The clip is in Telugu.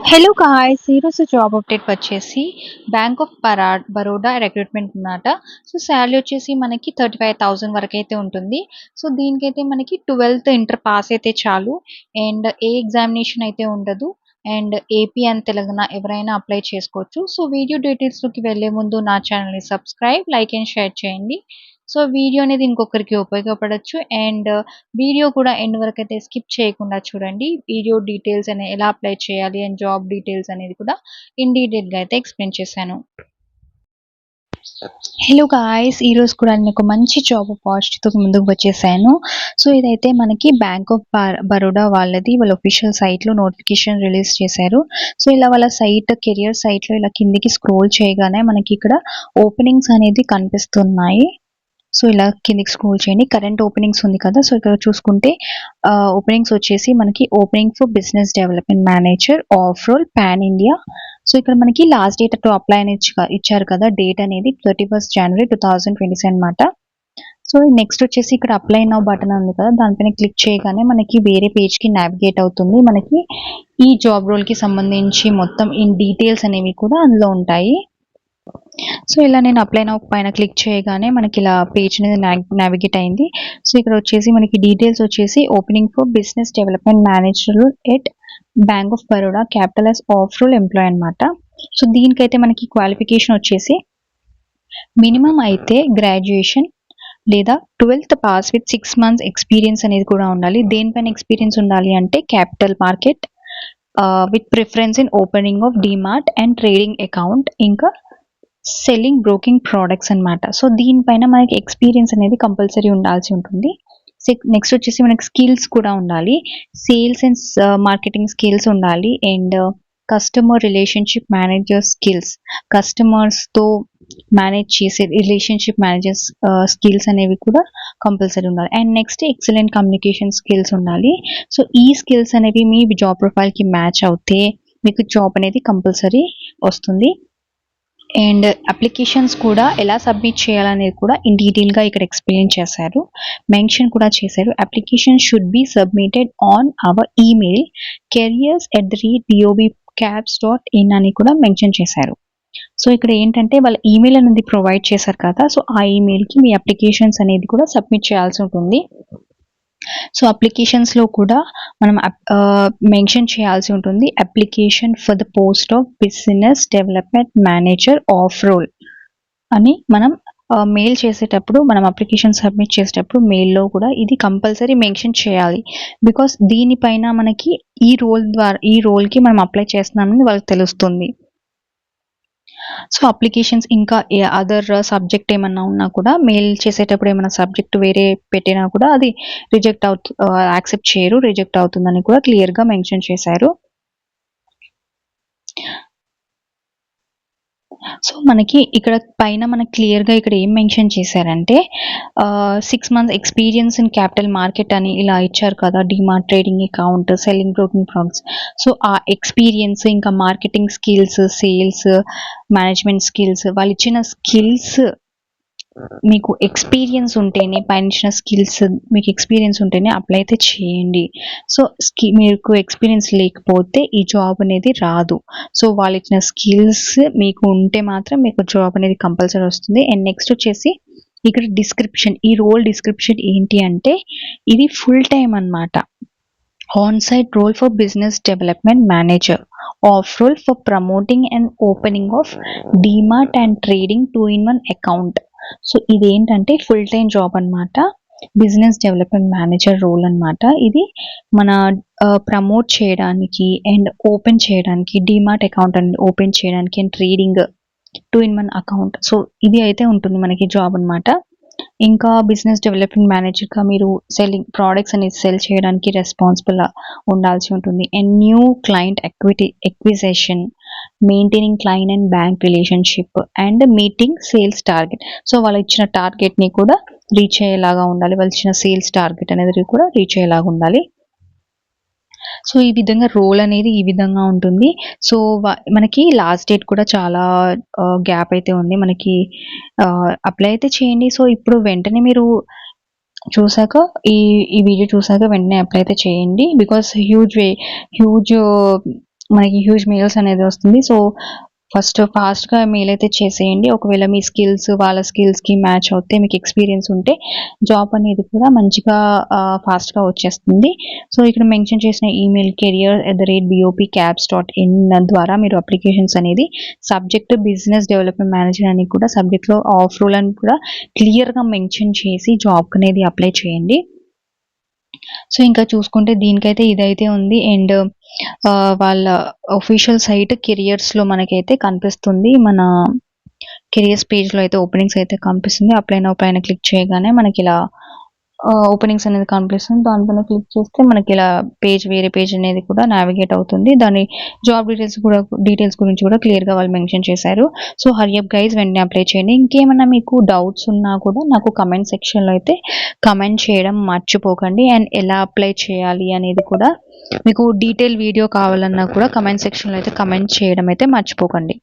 Hello guys! ఈరోజు జాబ్ అప్డేట్ వచ్చేసి బ్యాంక్ ఆఫ్ బరోడా రిక్రూట్మెంట్ అన్నమాట. సో, సాలరీ వచ్చేసి మనకి 35,000 వరకైతే ఉంటుంది. సో, దీనికైతే మనకి 12థ్ ఇంటర్ పాస్ అయితే చాలు. అండ్ ఏ ఎగ్జామినేషన్ అయితే ఉండదు. అండ్ ఏపీ అండ్ తెలంగాణ ఎవరైనా అప్లై చేసుకోవచ్చు. సో, వీడియో డీటెయిల్స్‌లోకి వెళ్ళే ముందు నా ఛానల్‌ని సబ్స్క్రైబ్, లైక్ అండ్ షేర్ చేయండి. సో, వీడియో అనేది ఇంకొకరికి ఉపయోగపడొచ్చు. అండ్ వీడియో కూడా ఎండ్ వరకైతే స్కిప్ చేయకుండా చూడండి. వీడియో డీటెయిల్స్ ఎలా అప్లై చేయాలి అండ్ జాబ్ డీటెయిల్స్ అనేది కూడా ఇన్ డీటెయిల్‌గా అయితే ఎక్స్‌ప్లెయిన్ చేశాను. Hello guys! ఈరోజు కూడా నేను ఒక మంచి జాబ్ ఆపర్చునిటీతో ముందుకు వచ్చేసాను. సో, ఇదైతే మనకి బ్యాంక్ ఆఫ్ బరోడా వాళ్ళది. వాళ్ళ ఆఫీషియల్ సైట్‌లో నోటిఫికేషన్ రిలీజ్ చేశారు. సో, ఇలా వాళ్ళ సైట్ కెరియర్ సైట్‌లో ఇలా కిందకి స్క్రోల్ చేయగానే మనకి ఇక్కడ ఓపెనింగ్స్ అనేది కనిపిస్తున్నాయి. సో, ఇలా కిందకి స్క్రోల్ చేయండి. కరెంట్ ఓపెనింగ్స్ ఉంది కదా! సో, ఇక్కడ చూసుకుంటే ఓపెనింగ్స్ వచ్చేసి మనకి opening for business development manager of role pan India. So, ఇక్కడ మనకి లాస్ట్ డేట్ టు అప్లై అని ఇచ్చారు కదా! డేట్ అనేది 31st January 2027 అనమాట. సో, నెక్స్ట్ వచ్చేసి ఇక్కడ అప్లై నౌ బటన్ ఉంది కదా! దానిపైన క్లిక్ చేయగానే మనకి వేరే పేజ్‌కి నావిగేట్ అవుతుంది. మనకి ఈ జాబ్ రోల్‌కి సంబంధించి మొత్తం డీటెయిల్స్ అనేవి కూడా అందులో ఉంటాయి. సో, ఇలా నేను అప్లై నౌ పైన క్లిక్ చేయగానే మనకి ఇలా పేజ్ అనేది నావిగేట్ అయింది. సో, ఇక్కడ వచ్చేసి మనకి డీటెయిల్స్ వచ్చేసి opening for business development manager at bank of Baroda capital as of role employee అనమాట. సో, దీనికైతే మనకి క్వాలిఫికేషన్ వచ్చేసి మినిమమ్ అయితే గ్రాడ్యుయేషన్ లేదా 12th pass with 6 months experience అనేది కూడా ఉండాలి. దేనిపైన ఎక్స్పీరియన్స్ ఉండాలి అంటే capital market with preference in opening of demat and trading account, ఇంకా సెల్లింగ్ బ్రోకింగ్ ప్రోడక్ట్స్ అనమాట. సో, దీనిపైన మనకి ఎక్స్పీరియన్స్ అనేది కంపల్సరీ ఉండాల్సి ఉంటుంది. నెక్స్ట్ వచ్చేసి మనకి స్కిల్స్ కూడా ఉండాలి. సేల్స్ అండ్ మార్కెటింగ్ స్కిల్స్ ఉండాలి. And customer relationship manager skills, కస్టమర్స్తో మేనేజ్ చేసే రిలేషన్షిప్ మేనేజర్స్ స్కిల్స్ అనేవి కూడా కంపల్సరీ ఉండాలి. And next excellent communication skills ఉండాలి. సో, ఈ స్కిల్స్ అనేవి మీ జాబ్ ప్రొఫైల్కి మ్యాచ్ అవుతే మీకు జాబ్ అనేది కంపల్సరీ వస్తుంది. అండ్ అప్లికేషన్స్ కూడా ఎలా సబ్మిట్ చేయాలనేది కూడా ఇన్ డీటెయిల్‌గా ఇక్కడ ఎక్స్‌ప్లెయిన్ చేశారు. మెన్షన్ కూడా చేశారు. Application should be submitted on hour email careers@bobcabs.in అని కూడా మెన్షన్ చేశారు. సో, ఇక్కడ ఏంటంటే వాళ్ళ ఈమెయిల్ అనేది ప్రొవైడ్ చేశారు కదా! సో, ఆ ఈమెయిల్‌కి మీ అప్లికేషన్స్ అనేది కూడా సబ్మిట్ చేయాల్సి ఉంటుంది. సో, అప్లికేషన్స్‌లో కూడా మనం మెన్షన్ చేయాల్సి ఉంటుంది. Application for the post of business development manager of role అని మనం మెయిల్ చేసేటప్పుడు, మనం అప్లికేషన్ సబ్మిట్ చేసేటప్పుడు మెయిల్‌లో కూడా ఇది కంపల్సరీ మెన్షన్ చేయాలి. బికాస్ దీనిపైన మనకి ఈ రోల్‌కి మనం అప్లై చేస్తున్నామని వాళ్ళకి తెలుస్తుంది. సో, అప్లికేషన్స్ ఇంకా అదర్ సబ్జెక్ట్ ఏమన్నా ఉన్నా కూడా మెయిల్ చేసేటప్పుడు ఏమైనా సబ్జెక్ట్ వేరే పెట్టినా కూడా అది యాక్సెప్ట్ చేయరు. రిజెక్ట్ అవుతుందని కూడా క్లియర్‌గా మెన్షన్ చేశారు. సో, మనకి ఇక్కడ పైన మనకి క్లియర్‌గా ఇక్కడ ఏం మెన్షన్ చేశారంటే 6 months experience in capital market అని ఇలా ఇచ్చారు కదా! DMart, trading account, selling broking products. So, ఆ ఎక్స్పీరియన్స్ ఇంకా marketing skills, sales management skills, వాళ్ళిచ్చిన స్కిల్స్ మీకు ఎక్స్పీరియన్స్ ఉంటేనే, పైన ఇచ్చిన స్కిల్స్ మీకు ఎక్స్పీరియన్స్ ఉంటేనే అప్లై అయితే చేయండి. సో, మీకు ఎక్స్పీరియన్స్ లేకపోతే ఈ జాబ్ అనేది రాదు. సో, వాళ్ళు ఇచ్చిన స్కిల్స్ మీకు ఉంటే మాత్రం మీకు జాబ్ అనేది కంపల్సరీ వస్తుంది. అండ్ నెక్స్ట్ వచ్చేసి ఇక్కడ డిస్క్రిప్షన్, ఈ రోల్ డిస్క్రిప్షన్ ఏంటి అంటే ఇది ఫుల్ టైమ్ అనమాట. On site role for business development manager of role for promoting and opening of demat and trading 2-in-1 account. So, ఇదేంటంటే ఫుల్ టైమ్ జాబ్ అనమాట. బిజినెస్ డెవలప్మెంట్ మేనేజర్ రోల్ అనమాట. ఇది మన ప్రమోట్ చేయడానికి అండ్ ఓపెన్ చేయడానికి, డీమార్ట్ అకౌంట్ అనేది ఓపెన్ చేయడానికి and trading 2-in-1 account. So, ఇది అయితే ఉంటుంది మనకి జాబ్ అనమాట. ఇంకా బిజినెస్ డెవలప్మెంట్ మేనేజర్‌గా మీరు సెల్లింగ్ ప్రొడక్ట్స్ అనేది సెల్ చేయడానికి రెస్పాన్సిబుల్ ఉండాల్సి ఉంటుంది. And new client acquisition, maintaining client and bank relationship and meeting sales target. So, వాళ్ళు ఇచ్చిన టార్గెట్‌ని కూడా రీచ్ అయ్యేలాగా ఉండాలి. వాళ్ళు ఇచ్చిన సేల్స్ టార్గెట్ అనేది కూడా రీచ్ అయ్యేలాగా ఉండాలి. సో, ఈ విధంగా రోల్ అనేది ఈ విధంగా ఉంటుంది. సో, మనకి లాస్ట్ డేట్ కూడా చాలా గ్యాప్ అయితే ఉంది. మనకి అప్లై అయితే చేయండి. సో, ఇప్పుడు వెంటనే మీరు చూసాక ఈ వీడియో చూసాక వెంటనే అప్లై అయితే చేయండి. బికాస్ హ్యూజ్ మనకి హ్యూజ్ మెయిల్స్ అనేది వస్తుంది. సో ఫస్ట్ ఫాస్ట్‌గా మెయిల్ అయితే చేసేయండి. ఒకవేళ మీ స్కిల్స్ వాళ్ళ స్కిల్స్‌కి మ్యాచ్ అవుతే, మీకు ఎక్స్‌పీరియన్స్ ఉంటే జాబ్ అనేది కూడా మంచిగా ఫాస్ట్‌గా వచ్చేస్తుంది. సో ఇక్కడ మెన్షన్ చేసిన ఈమెయిల్ career@bopcaps.in ద్వారా మీరు అప్లికేషన్స్ అనేది సబ్జెక్ట్ బిజినెస్ డెవలప్‌మెంట్ మేనేజర్ అని కూడా సబ్జెక్ట్‌లో ఆఫ్ రోల్ అని కూడా క్లియర్‌గా మెన్షన్ చేసి జాబ్‌కి అనేది అప్లై చేయండి. సో ఇంకా చూసుకుంటే దీనికైతే ఇదైతే ఉంది. అండ్ వాళ్ళ అఫీషియల్ సైట్ కెరియర్స్‌లో మనకైతే కనిపిస్తుంది. మన కెరియర్స్ పేజ్‌లో అయితే ఓపెనింగ్స్ అయితే కనిపిస్తుంది. అప్లై నౌ పైన క్లిక్ చేయగానే మనకిలా ఓపెనింగ్స్ అనేది కనిపిస్తుంది. దానిపైన క్లిక్ చేస్తే మనకిలా వేరే పేజ్ అనేది కూడా నావిగేట్ అవుతుంది. దాని జాబ్ డీటెయిల్స్ గురించి కూడా క్లియర్‌గా వాళ్ళు మెన్షన్ చేశారు. సో హర్రీ అప్ గైస్, వెంటనే అప్లై చేయండి. ఇంకేమన్నా మీకు డౌట్స్ ఉన్నా కూడా నాకు కమెంట్ సెక్షన్‌లో అయితే కమెంట్ చేయడం మర్చిపోకండి. అండ్ ఎలా అప్లై చేయాలి అనేది కూడా మీకు డీటెయిల్ వీడియో కావాలన్నా కూడా కమెంట్ సెక్షన్‌లో అయితే కమెంట్ చేయడం అయితే మర్చిపోకండి.